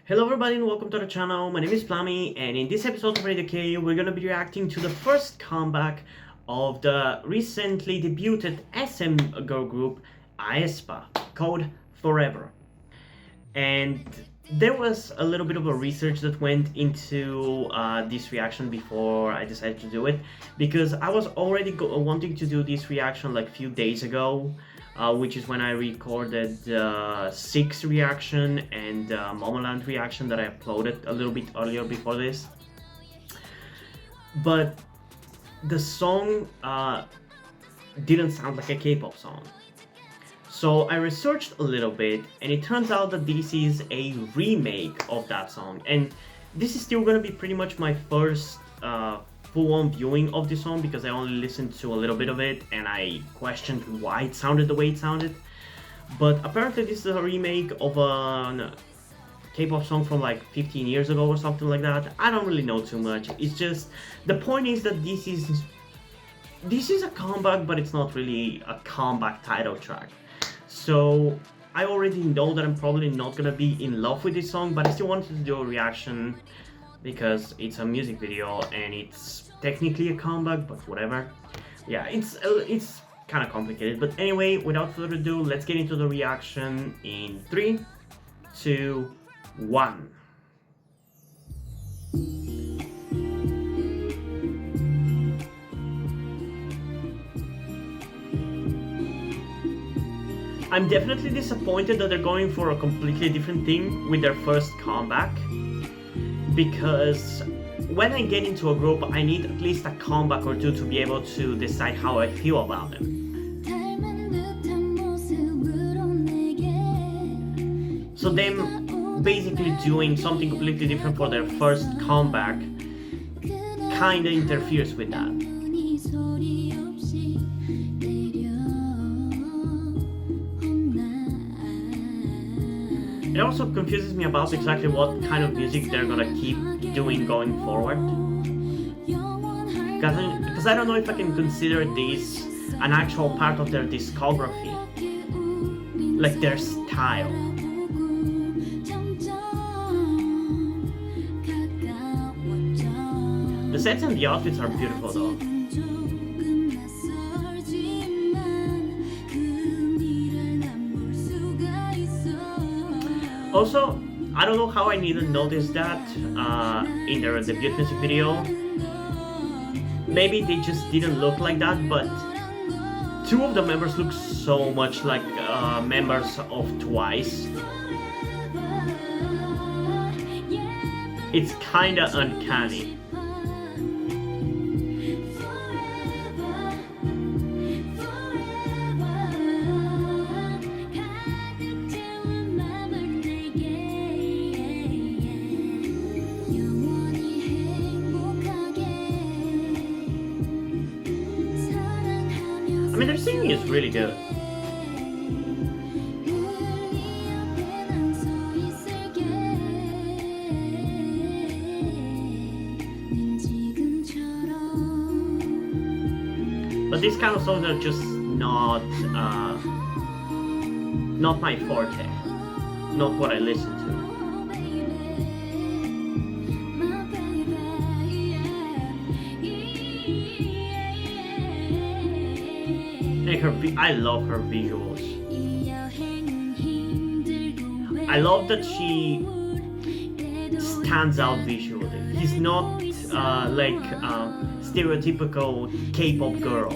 Hello everybody and welcome to the channel. My name is Plami, and in this episode of Radio K, we're gonna be reacting to the first comeback of the recently debuted SM girl group Aespa, called Forever. And there was a little bit of a research that went into this reaction before I decided to do it, because I was already wanting to do this reaction like a few days ago, which is when I recorded the 6 reaction and Momoland reaction that I uploaded a little bit earlier before this. But the song didn't sound like a K-pop song. So I researched a little bit, and it turns out that this is a remake of that song. And this is still gonna be pretty much my first full-on viewing of this song, because I only listened to a little bit of it and I questioned why it sounded the way it sounded. But apparently this is a remake of a K-pop song from like 15 years ago or something like that. I don't really know too much. It's just, the point is that this is a comeback, but it's not really a comeback title track. So I already know that I'm probably not gonna be in love with this song, but I still wanted to do a reaction because it's a music video and it's technically a comeback, but whatever. Yeah, it's kind of complicated. But anyway, without further ado, let's get into the reaction in 3, 2, 1. I'm definitely disappointed that they're going for a completely different thing with their first comeback, because when I get into a group, I need at least a comeback or two to be able to decide how I feel about them. So them basically doing something completely different for their first comeback kinda interferes with that. It also confuses me about exactly what kind of music they're gonna keep doing going forward. Because I don't know if I can consider this an actual part of their discography, like their style. The sets and the outfits are beautiful though. Also, I don't know how I didn't notice that in their debut music video. Maybe they just didn't look like that, but 2 of the members look so much like members of Twice. It's kinda uncanny. I mean, their singing is really good. But these kind of songs are just not my forte, not what I listen to. I love her visuals. I love that she stands out visually. He's not like stereotypical K-pop girl.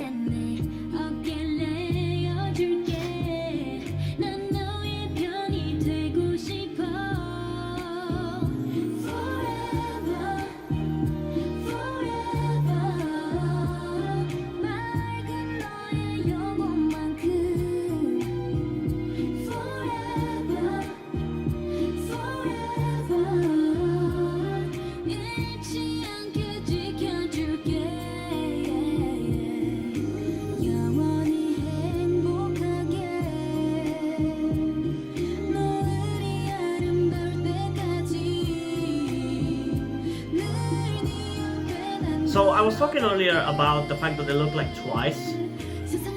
So I was talking earlier about the fact that they look like Twice.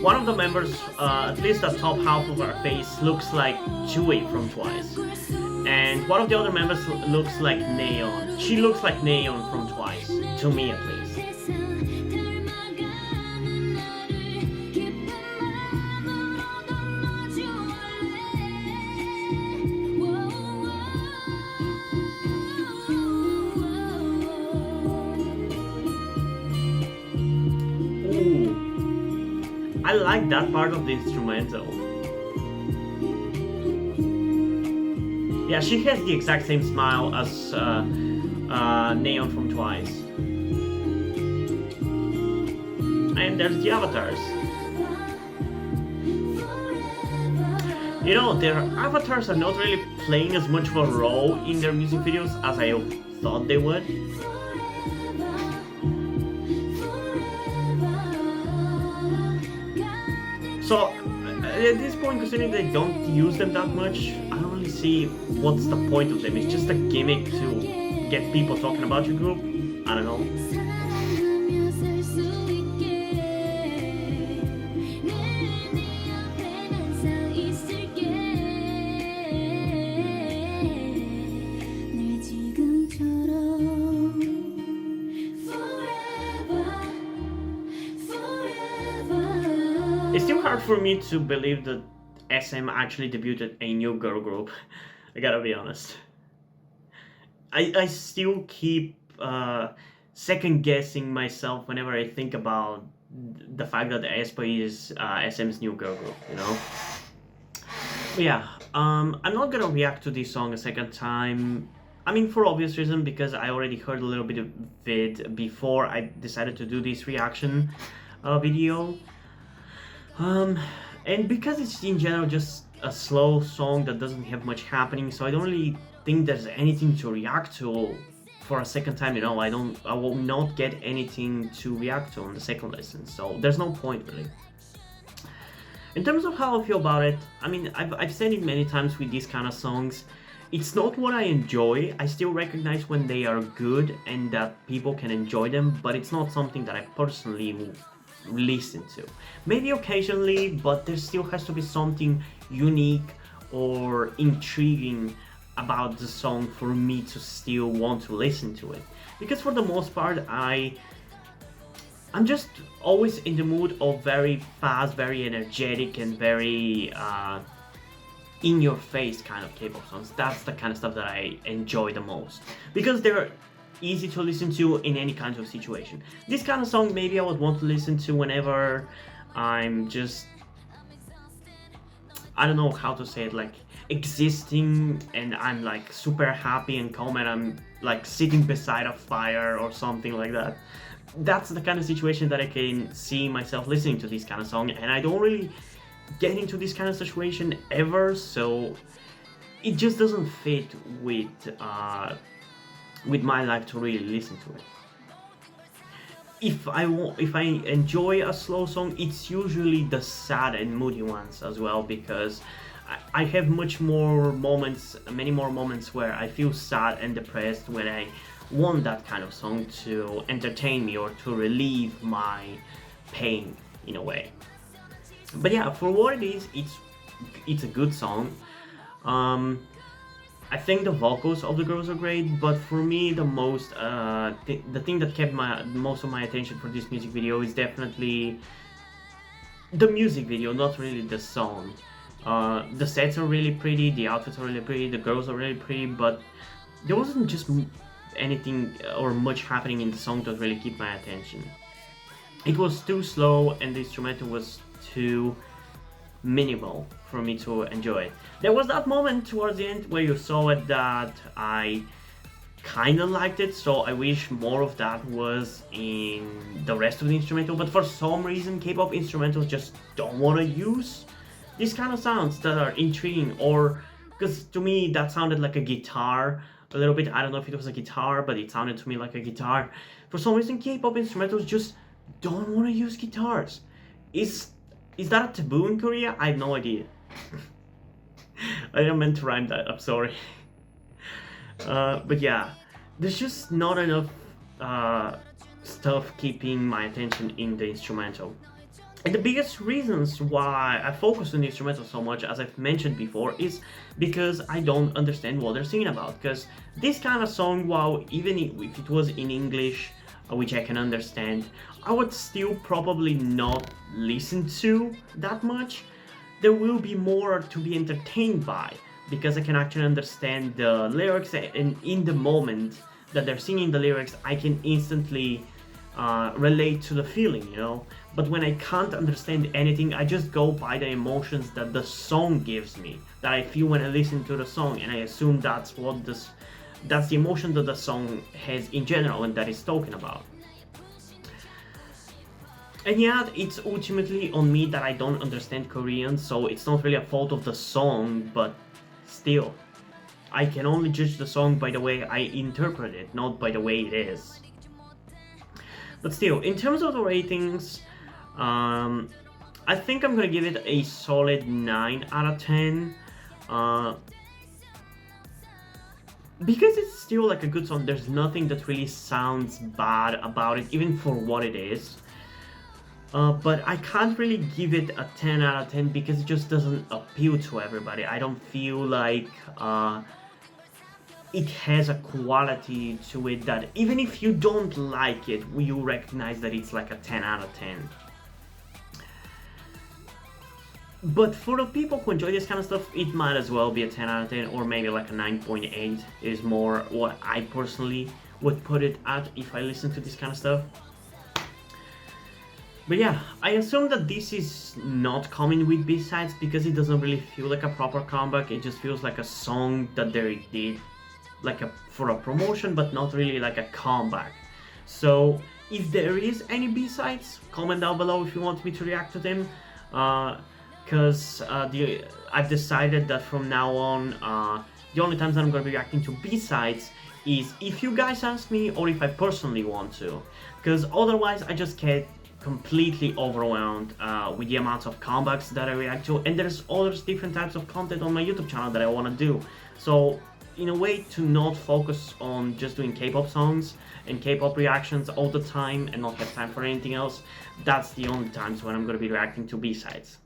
One of the members, at least the top half of her face, looks like Chewie from Twice. And one of the other members looks like Neon. She looks like Neon from Twice, to me at least. Ooh, I like that part of the instrumental. Yeah, she has the exact same smile as Neon from Twice. And there's the avatars. You know, their avatars are not really playing as much of a role in their music videos as I thought they would. So, at this point, considering they don't use them that much, I don't really see what's the point of them. It's just a gimmick to get people talking about your group. I don't know. It's still hard for me to believe that SM actually debuted a new girl group. I gotta be honest. I still keep second guessing myself whenever I think about the fact that Aespa is SM's new girl group, you know? But yeah, I'm not gonna react to this song a second time. I mean, for obvious reason, because I already heard a little bit of it before I decided to do this reaction video. And because it's in general just a slow song that doesn't have much happening, so I don't really think there's anything to react to for a second time, you know. I will not get anything to react to on the second listen, so there's no point really. In terms of how I feel about it, I mean, I've said it many times with these kind of songs, it's not what I enjoy. I still recognize when they are good and that people can enjoy them, but it's not something that I personally listen to. Maybe occasionally, but there still has to be something unique or intriguing about the song for me to still want to listen to it. Because for the most part, I'm just always in the mood of very fast, very energetic, and very in-your-face kind of K-pop songs. That's the kind of stuff that I enjoy the most. Because they're easy to listen to in any kind of situation. This kind of song maybe I would want to listen to whenever I'm just, I don't know how to say it, like existing and I'm like super happy and calm and I'm like sitting beside a fire or something like that. That's the kind of situation that I can see myself listening to this kind of song, and I don't really get into this kind of situation ever, so it just doesn't fit with my life to really listen to it. If I enjoy a slow song, it's usually the sad and moody ones as well, because I have many more moments where I feel sad and depressed when I want that kind of song to entertain me or to relieve my pain in a way. But yeah, for what it is, it's a good song. I think the vocals of the girls are great, but for me the most the thing that kept most of my attention for this music video is definitely the music video, not really the song. The sets are really pretty, the outfits are really pretty, the girls are really pretty, but there wasn't just anything or much happening in the song that really kept my attention. It was too slow and the instrumental was too minimal for me to enjoy. There was that moment towards the end where you saw it that I kind of liked it, so I wish more of that was in the rest of the instrumental, but for some reason K-pop instrumentals just don't want to use these kind of sounds that are intriguing, or because to me that sounded like a guitar a little bit. I don't know if it was a guitar, but it sounded to me like a guitar. For some reason K-pop instrumentals just don't want to use guitars. Is that a taboo in Korea? I have no idea. I didn't meant to rhyme that, I'm sorry. But yeah, there's just not enough stuff keeping my attention in the instrumental. And the biggest reasons why I focus on the instrumental so much, as I've mentioned before, is because I don't understand what they're singing about. Because this kind of song, while even if it was in English, which I can understand, I would still probably not listen to that much. There will be more to be entertained by, because I can actually understand the lyrics, and in the moment that they're singing the lyrics, I can instantly relate to the feeling, you know. But when I can't understand anything, I just go by the emotions that the song gives me, that I feel when I listen to the song, and I assume that's the emotion that the song has in general and that it's talking about. And yeah, it's ultimately on me that I don't understand Korean, so it's not really a fault of the song, but still, I can only judge the song by the way I interpret it, not by the way it is. But still, in terms of the ratings, I think I'm gonna give it a solid 9 out of 10. Because it's still like a good song, there's nothing that really sounds bad about it, even for what it is. But I can't really give it a 10 out of 10 because it just doesn't appeal to everybody. I don't feel like it has a quality to it that even if you don't like it, you recognize that it's like a 10 out of 10. But for the people who enjoy this kind of stuff, it might as well be a 10 out of 10, or maybe like a 9.8 is more what I personally would put it at if I listen to this kind of stuff. But yeah, I assume that this is not coming with B-sides because it doesn't really feel like a proper comeback. It just feels like a song that they did like for a promotion, but not really like a comeback. So if there is any B-sides, comment down below if you want me to react to them. Because I've decided that from now on, the only times that I'm going to be reacting to B-sides is if you guys ask me or if I personally want to. Because otherwise I just get completely overwhelmed with the amounts of comebacks that I react to, and there's other different types of content on my YouTube channel that I want to do. So in a way to not focus on just doing K-pop songs and K-pop reactions all the time and not have time for anything else, that's the only times when I'm going to be reacting to B-sides.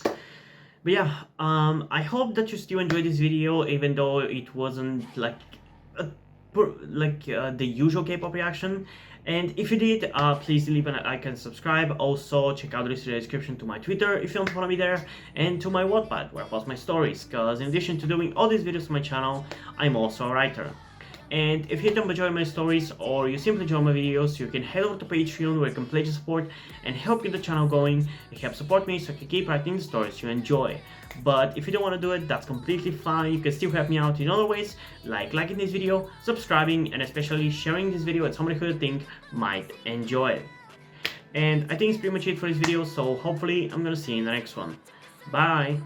But yeah, I hope that you still enjoyed this video, even though it wasn't like the usual K-pop reaction. And if you did, please leave an like and subscribe. Also, check out the list in the description to my Twitter if you don't follow me there, and to my Wattpad where I post my stories, because in addition to doing all these videos on my channel, I'm also a writer. And if you don't enjoy my stories or you simply enjoy my videos, you can head over to Patreon where you can pledge your support and help get the channel going. It helps support me so I can keep writing the stories you enjoy. But if you don't want to do it, that's completely fine. You can still help me out in other ways, like liking this video, subscribing, and especially sharing this video with somebody who you think might enjoy it. And I think it's pretty much it for this video, so hopefully I'm gonna see you in the next one. Bye!